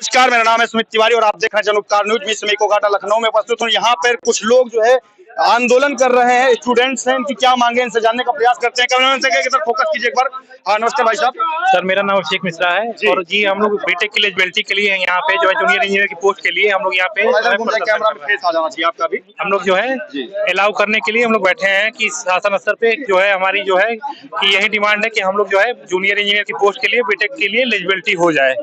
नमस्कार, मेरा नाम है सुमित तिवारी और आप देख रहे हैं जनउपकार न्यूज। मैं समय को घाटा लखनऊ में उपस्थित हूँ। यहाँ पर कुछ लोग जो है आंदोलन कर रहे हैं, स्टूडेंट्स हैं, इनकी क्या मांगे इनसे जानने का प्रयास करते हैं। कैमरामैन से फोकस कीजिए एक बार। हाँ, नमस्ते भाई साहब। सर, मेरा नाम अभिषेक मिश्रा है और जी हम लोग बीटेक के लिए एलिजिबिलिटी के लिए यहाँ पे जो है जूनियर इंजीनियर की पोस्ट के लिए हम लोग यहाँ पे हम लोग जो है अलाउ करने के लिए हम लोग बैठे हैं कि शासन स्तर पे जो है हमारी जो है कि यही डिमांड है कि हम लोग जो है जूनियर इंजीनियर की पोस्ट के लिए बीटेक के लिए एलिजिबिलिटी हो जाए।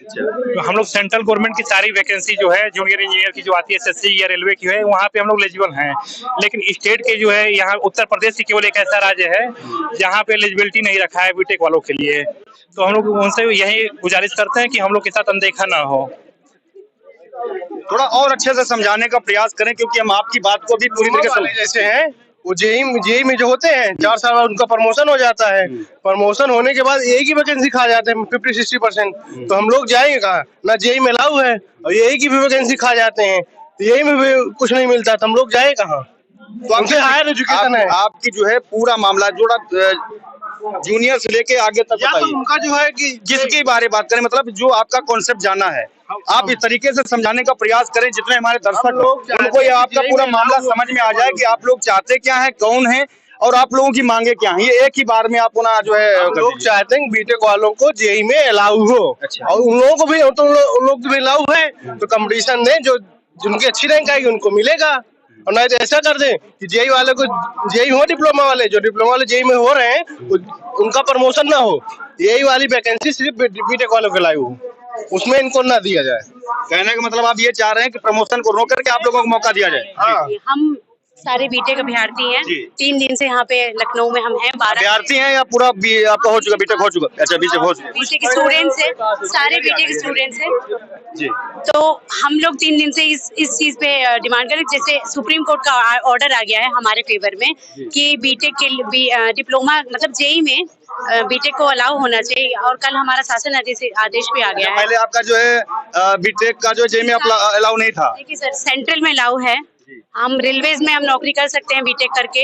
तो हम लोग सेंट्रल गवर्नमेंट की सारी वैकेंसी जो है जूनियर इंजीनियर की जो आती है एसएससी या रेलवे की है वहाँ पे हम लोग एलिजिबल हैं, लेकिन स्टेट के जो है यहाँ उत्तर प्रदेश की केवल एक ऐसा राज्य है जहाँ पे एलिजिबिलिटी नहीं रखा है बीटेक वालों के लिए। तो हम लोग उनसे यही गुजारिश करते हैं कि हम लोग के साथ अनदेखा ना हो। थोड़ा और अच्छे से समझाने का प्रयास करें क्योंकि हम आपकी बात को भी पूरी तरीके से जैसे हैं वो जेई में जो होते हैं 4 साल बाद उनका प्रमोशन हो जाता है। प्रमोशन होने के बाद एक ही वैकेंसी खा जाते हैं 50-60%। तो हम लोग जाएंगे कहाँ? ना जेई में अलाउ है और यही की भी वैकेंसी खा जाते हैं, तो यही में भी कुछ नहीं मिलता, तो हम लोग जाए कहाँ? तो हमसे हायर एजुकेशन है आपकी जो है पूरा मामला जोड़ा जूनियर से लेके आगे तक बताइए। उनका जो है कि जिसके बारे बात करें, मतलब जो आपका कॉन्सेप्ट जाना है आप इस तरीके से समझाने का प्रयास करें जितने हमारे दर्शक उनको ये आपका पूरा मामला समझ में आ जाए कि आप लोग चाहते क्या है, कौन है और आप लोगों की मांगे क्या है। ये एक ही बार में आपको ना जो है लोग चाहते हैं बीटेक वालों को जेई में अलाउ हो। अच्छा। और उन लोगों को भी तो उन लोग भी अलाउ है तो कंपटीशन में जो जिनकी अच्छी रैंक आएगी उनको मिलेगा। और नहीं तो ऐसा कर दें कि जेई वाले को जेई हो, डिप्लोमा वाले जो डिप्लोमा वाले जेई में हो रहे हैं उनका प्रमोशन ना हो, यही वाली वैकेंसी सिर्फ बीटेक वालों के लायक हो, उसमें इनको ना दिया जाए। कहने का मतलब आप ये चाह रहे हैं कि प्रमोशन को रोक करके आप लोगों को मौका दिया जाए। हाँ, हम सारे बीटेक अभ्यर्थी हैं। 3 दिन से यहाँ पे लखनऊ में हम हैं। 12 अभ्यर्थी हैं या पूरा आपका हो चुका बीटेक हो चुका? अच्छा, बीटेक हो चुका। बीटेक स्टूडेंट्स हैं, सारे बीटेक स्टूडेंट्स हैं जी। तो हम लोग 3 दिन से इस चीज पे डिमांड करें। जैसे सुप्रीम कोर्ट का ऑर्डर आ गया है हमारे फेवर में कि बीटेक के डिप्लोमा मतलब जेई में बीटेक को अलाउ होना चाहिए और कल हमारा शासन आदेश भी आ गया है। पहले आपका जो है बीटेक का जो जेई में अलाउ नहीं था। देखिए सर, सेंट्रल में अलाउ है। हम रेलवेज में हम नौकरी कर सकते हैं बीटेक करके।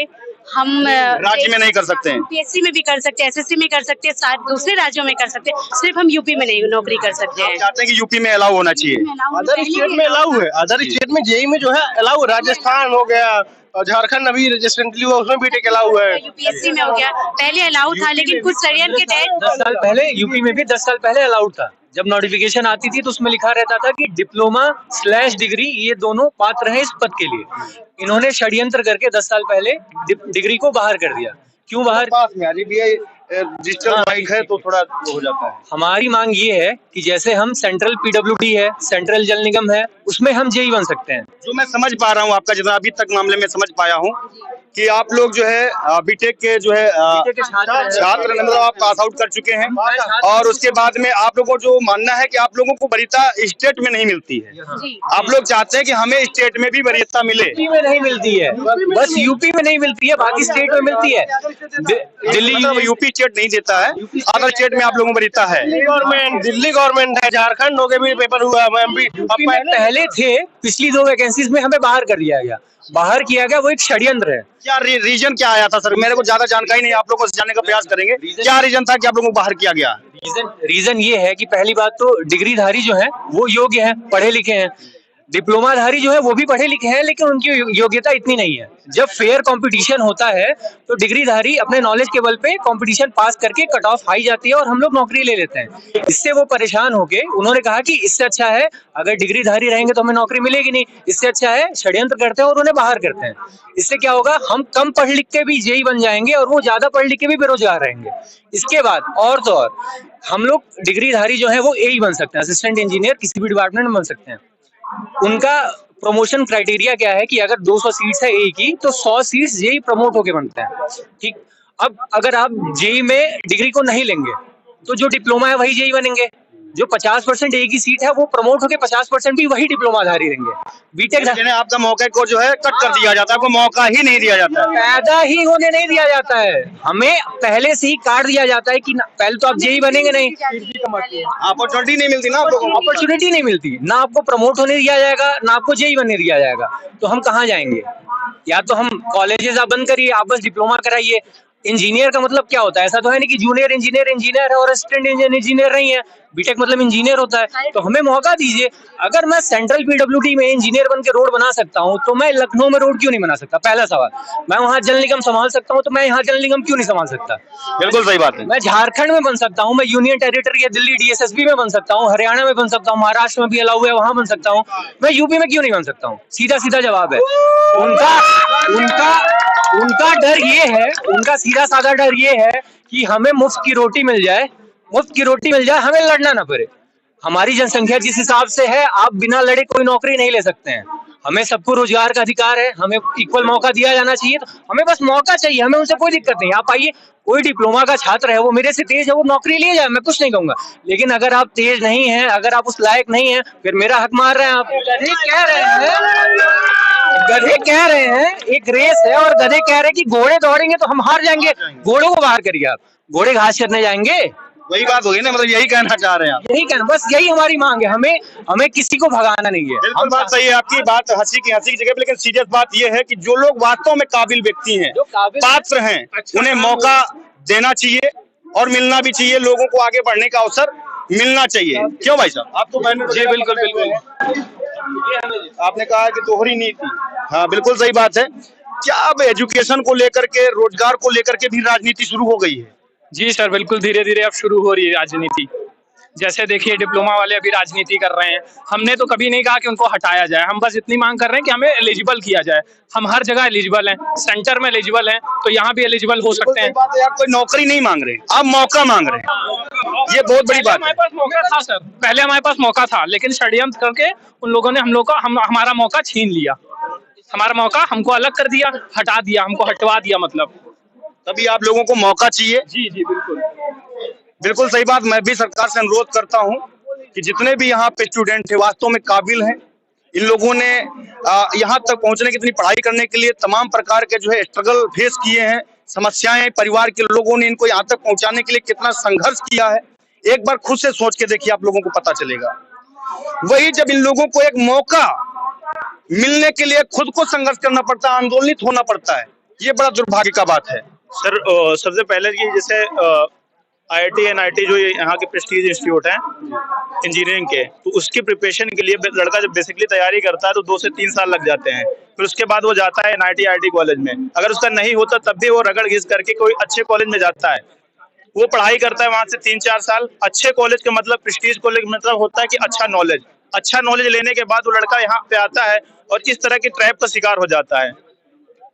हम राज्य में नहीं कर सकते हैं। यूपीएससी में भी कर सकते हैं, एसएससी में कर सकते हैं, दूसरे राज्यों में कर सकते हैं, सिर्फ हम यूपी में नहीं नौकरी कर सकते हैं। चाहते हैं कि यूपी में अलाउ होना चाहिए। अदर स्टेट में अलाउ है, अदर स्टेट में जेई में जो है अलाउ, राजस्थान हो गया और झारखंड अभी रिसेंटली हुआ उसमें बीटेक अलाउ है। यूपीएससी में हो गया, पहले अलाउ था लेकिन कुछ षड्यंत्र के तहत 10 साल पहले यूपी में भी 10 साल पहले अलाउड था। जब नोटिफिकेशन आती थी तो उसमें लिखा रहता था कि डिप्लोमा/डिग्री ये दोनों पात्र हैं इस पद के लिए। इन्होंने षड्यंत्र करके 10 साल पहले डिग्री को बाहर कर दिया। क्यों बाहर? पास में डिजिटल माइक है तो थोड़ा हो जाता है। हमारी मांग ये है कि जैसे हम सेंट्रल पीडब्ल्यूडी है, सेंट्रल जल निगम है, उसमें हम जेई बन सकते हैं। जो मैं समझ पा रहा हूँ आपका जितना अभी तक मामले में समझ पाया हूँ कि आप लोग जो है बीटेक के जो है छात्र मतलब आप पास आउट कर चुके हैं और उसके बाद में आप लोगों को जो मानना है कि आप लोगों को वरीयता स्टेट में नहीं मिलती है। आप लोग चाहते हैं कि हमें स्टेट में भी वरीयता मिले। यूपी में नहीं मिलती है, बस यूपी में नहीं मिलती है, बाकी स्टेट में मिलती है। दिल्ली मतलब यूपी स्टेट नहीं देता है, अदर स्टेट में आप लोगों को वरीयता है। दिल्ली गवर्नमेंट है, झारखंड हो गए भी पेपर हुआ पहले थे, पिछली 2 वैकेंसीज में हमें बाहर कर दिया गया। बाहर किया गया वो एक षड्यंत्र है। क्या रीजन क्या आया था सर? मेरे को ज्यादा जानकारी नहीं, आप लोगों से जानने का प्रयास करेंगे। क्या रीजन था कि आप लोगों को बाहर किया गया? रीजन ये है कि पहली बात तो डिग्रीधारी जो है वो योग्य है, पढ़े लिखे हैं। डिप्लोमाधारी जो है वो भी पढ़े लिखे हैं लेकिन उनकी योग्यता इतनी नहीं है। जब फेयर कंपटीशन होता है तो डिग्रीधारी अपने नॉलेज के बल पे कंपटीशन पास करके कट ऑफ हाई जाती है और हम लोग नौकरी ले लेते हैं। इससे वो परेशान होके उन्होंने कहा कि इससे अच्छा है अगर डिग्रीधारी रहेंगे तो हमें नौकरी मिलेगी नहीं, इससे अच्छा है षड्यंत्र करते हैं और उन्हें बाहर करते हैं। इससे क्या होगा, हम कम पढ़ लिख के भी जेई बन जाएंगे और वो ज्यादा पढ़ लिख के भी बेरोजगार रहेंगे। इसके बाद और तो और हम लोग डिग्रीधारी जो है वो एई बन सकते हैं, असिस्टेंट इंजीनियर किसी भी डिपार्टमेंट में बन सकते हैं। उनका प्रमोशन क्राइटेरिया क्या है कि अगर 200 सीट्स है ए की तो 100 सीट्स जेई प्रमोट होके बनते हैं। ठीक, अब अगर आप जेई में डिग्री को नहीं लेंगे तो जो डिप्लोमा है वही जेई बनेंगे। जो 50% ए की सीट है वो प्रमोट होके 50% भी वही डिप्लोमाधारी रहेंगे। बीटेक आपका मौके को जो है कट कर दिया जाता है, आपको मौका ही नहीं दिया जाता है, पैदा ही होने नहीं दिया जाता है। हमें पहले से ही काट दिया जाता है कि पहले तो आप जेई बनेंगे नहीं, अपॉर्चुनिटी नहीं मिलती ना आप लोगों को, अपॉर्चुनिटी नहीं मिलती, ना आपको प्रमोट होने दिया जाएगा ना आपको जेई बनने दिया जाएगा। तो हम कहाँ जाएंगे? या तो हम कॉलेजेस आप बंद करिए, आप बस डिप्लोमा कराइए। इंजीनियर का मतलब क्या होता है? ऐसा तो है नहीं कि जूनियर इंजीनियर इंजीनियर है और असिस्टेंट इंजीनियर नहीं है। बीटेक मतलब इंजीनियर होता है, तो हमें मौका दीजिए। अगर मैं सेंट्रल पीडब्ल्यूडी में इंजीनियर बन के रोड बना सकता हूँ तो मैं लखनऊ में रोड क्यों नहीं बना सकता? पहला सवाल। मैं वहाँ जल निगम संभाल सकता हूँ तो मैं यहाँ जल निगम क्यों नहीं संभाल सकता? बिल्कुल सही बात है। मैं झारखंड में बन सकता हूँ, मैं यूनियन टेरिटरी या दिल्ली डीएसएसबी में बन सकता हूँ, हरियाणा में बन सकता हूँ, महाराष्ट्र में भी अलाउ है वहां बन सकता हूँ, मैं यूपी में क्यों नहीं बन सकता हूँ? सीधा सीधा जवाब है। उनका उनका उनका डर ये है, उनका सीधा साधा डर ये है कि हमें मुफ्त की रोटी मिल जाए, हमें लड़ना ना पड़े। हमारी जनसंख्या जिस हिसाब से है, आप बिना लड़े कोई नौकरी नहीं ले सकते हैं। हमें सबको रोजगार का अधिकार है, हमें इक्वल मौका दिया जाना चाहिए, तो हमें बस मौका चाहिए, हमें उनसे कोई दिक्कत नहीं। आप आइए, कोई डिप्लोमा का छात्र है, वो मेरे से तेज है, वो नौकरी लिए जाए, मैं कुछ नहीं कहूंगा। लेकिन अगर आप तेज नहीं है, अगर आप उस लायक नहीं है, फिर मेरा हक मार रहे हैं आप। गधे कह रहे हैं एक रेस है और गधे कह रहे हैं कि घोड़े दौड़ेंगे तो हम हार जाएंगे। घोड़ों को बाहर करिए आप, घोड़े घास चरने जाएंगे। वही बात होगी ना, मतलब यही कहना चाह रहे हैं आप। यही कहना, बस यही हमारी मांग है। हमें किसी को भगाना नहीं है। बिल्कुल बात सही है आपकी, बात हंसी की जगह पे, लेकिन सीरियस बात यह है कि जो लोग वास्तव में काबिल व्यक्ति हैं, पात्र हैं, उन्हें मौका देना चाहिए और मिलना भी चाहिए। लोगों को आगे बढ़ने का अवसर मिलना चाहिए। क्यों भाई साहब? आप तो जी बिल्कुल बिल्कुल। आपने कहा कि दोहरी नीति, हाँ बिल्कुल सही बात है। क्या अब एजुकेशन को लेकर के, रोजगार को लेकर के भी राजनीति शुरू हो गई है? जी सर, बिल्कुल धीरे धीरे अब शुरू हो रही है राजनीति। जैसे देखिए, डिप्लोमा वाले अभी राजनीति कर रहे हैं। हमने तो कभी नहीं कहा कि उनको हटाया जाए, हम बस इतनी मांग कर रहे हैं कि हमें एलिजिबल किया जाए। हम हर जगह एलिजिबल हैं, सेंटर में एलिजिबल हैं, तो यहाँ भी एलिजिबल हो सकते हैं। बात है, आप कोई नौकरी नहीं मांग रहे, आप मौका मांग रहे हैं, ये बहुत बड़ी बात है। हमारे पास मौका था सर, पहले हमारे पास मौका था, लेकिन षड्यंत्र करके उन लोगों ने हमारा मौका छीन लिया। हमारा मौका हमको अलग कर दिया, हटा दिया, हमको हटवा दिया मतलब। तभी आप लोगों को मौका चाहिए। जी जी बिल्कुल बिल्कुल सही बात। मैं भी सरकार से अनुरोध करता हूं कि जितने भी यहाँ पे स्टूडेंट हैं, वास्तव में काबिल हैं। इन लोगों ने यहाँ तक पहुंचने की, इतनी पढ़ाई करने के लिए तमाम प्रकार के जो है स्ट्रगल फेस किए हैं, समस्याएं, परिवार के लोगों ने इनको यहाँ तक पहुंचाने के लिए कितना संघर्ष किया है। एक बार खुद से सोच के देखिए, आप लोगों को पता चलेगा। वही जब इन लोगों को एक मौका मिलने के लिए खुद को संघर्ष करना पड़ता है, आंदोलित होना पड़ता है, ये बड़ा दुर्भाग्य का बात है। सर, सबसे पहले कि जैसे IIT NIT जो यहाँ के प्रेस्टीज इंस्टीट्यूट हैं इंजीनियरिंग के, तो उसकी प्रिपरेशन के लिए लड़का जब बेसिकली तैयारी करता है तो 2 से 3 साल लग जाते हैं। फिर उसके बाद वो जाता है NIT IIT कॉलेज में। अगर उसका नहीं होता तब भी वो रगड़ घिस करके कोई अच्छे कॉलेज में जाता है, वो पढ़ाई करता है वहां से 3-4 साल। अच्छे कॉलेज का मतलब, प्रेस्टीज कॉलेज मतलब होता है कि अच्छा नॉलेज लेने के बाद वो लड़का यहाँ पे आता है और इस तरह के ट्रैप का शिकार हो जाता है।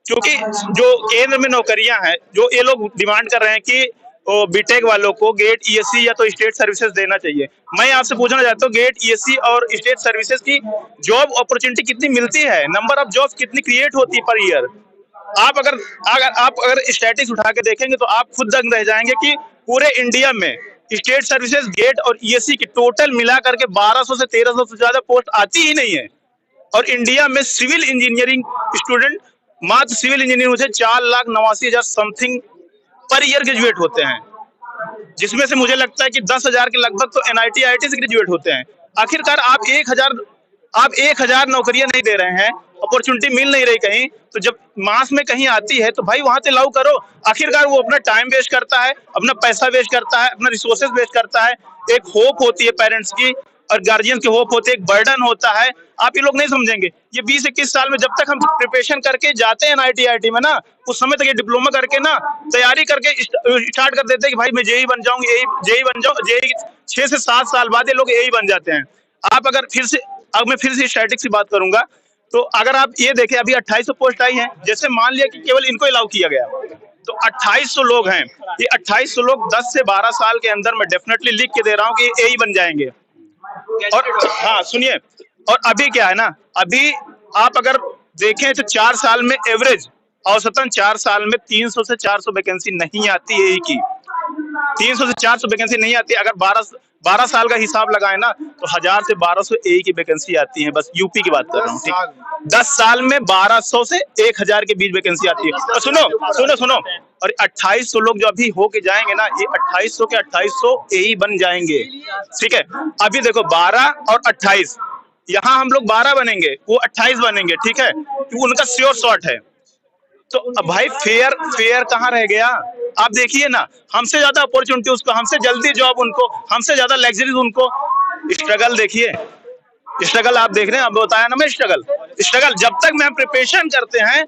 क्योंकि जो केंद्र में नौकरियां हैं, जो ये लोग डिमांड कर रहे हैं कि बीटेक वालों को गेट ESC या तो स्टेट सर्विसेज देना चाहिए। मैं आपसे पूछना चाहता हूँ, गेट ESC और स्टेट सर्विसेज की जॉब अपॉर्चुनिटी कितनी मिलती है, नंबर ऑफ जॉब्स कितनी क्रिएट होती है पर ईयर? आप अगर स्टैटिस्टिक्स उठा के देखेंगे तो आप खुद दंग रह जाएंगे कि पूरे इंडिया में स्टेट सर्विसेज, गेट और ESC की टोटल मिला करके 1200 से 1300 से ज्यादा पोस्ट आती ही नहीं है। और इंडिया में सिविल इंजीनियरिंग स्टूडेंट, मात्र सिविल इंजीनियरिंग से 4,89,000 समथिंग पर ईयर ग्रेजुएट होते हैं, जिसमें से मुझे लगता है कि 10,000 के लगभग तो NIT IIT से ग्रेजुएट होते हैं। आखिरकार आप 1,000 नौकरियां नहीं दे रहे हैं, अपॉर्चुनिटी मिल नहीं रही कहीं, तो जब मास में कहीं आती है तो भाई वहां से लाऊ करो। आखिरकार वो अपना टाइम वेस्ट करता है, अपना पैसा वेस्ट करता है, अपना रिसोर्सेज वेस्ट करता है। एक होप होती है पेरेंट्स की और गार्जियन की होप होती है, एक बर्डन होता है। आप ये लोग नहीं समझेंगे। ये 20-21 साल में जब तक हम प्रिपरेशन करके जाते हैं NIT IIT में ना, उस समय तक ये डिप्लोमा करके ना तैयारी करके स्टार्ट कर देते हैं कि भाई मैं JEE बन जाऊंगी, JEE बन जाऊं। JEE 6 से 7 साल बाद ये लोग यही बन जाते हैं। आप अगर मैं फिर से स्टैटिस्टिक्स की बात करूंगा, तो अगर आप ये देखें, अभी 2800 पोस्ट आई हैं। जैसे मान लिया कि केवल इनको अलाउ किया गया, तो 2800 लोग हैं। ये 2800 लोग 10 से 12 साल के अंदर, मैं डेफिनेटली लिख के दे रहा हूँ कि यही बन जाएंगे। और हाँ सुनिए, और अभी क्या है ना, अभी आप अगर देखें तो 4 साल में एवरेज, औसतन 4 साल में 300 से 400 वैकेंसी नहीं आती है की। 300 से 400 वैकेंसी नहीं आती। अगर 12 साल का हिसाब लगाए ना तो 1000 से 1200 की वैकेंसी आती है। बस यूपी की बात कर रहा हूँ, ठीक। 10 साल में 1200 से 1000 के बीच वैकेंसी आती है। और सुनो, और 2800 लोग जो अभी होके जाएंगे ना, ये 2800 के 2800 ही बन जाएंगे, ठीक है। अभी देखो 12 और 28, यहाँ हम लोग 12 बनेंगे, वो 28 बनेंगे, ठीक है। उनका श्योर शॉट है। तो अब भाई फेयर कहाँ रह गया? आप देखिए ना, हमसे ज्यादा अपॉर्चुनिटी उसको, हमसे जल्दी जॉब उनको, हमसे ज्यादा लग्जरीज उनको। स्ट्रगल देखिए, स्ट्रगल आप देख रहे हैं, अब बताया ना मैं, स्ट्रगल जब तक मैं प्रिपरेशन करते हैं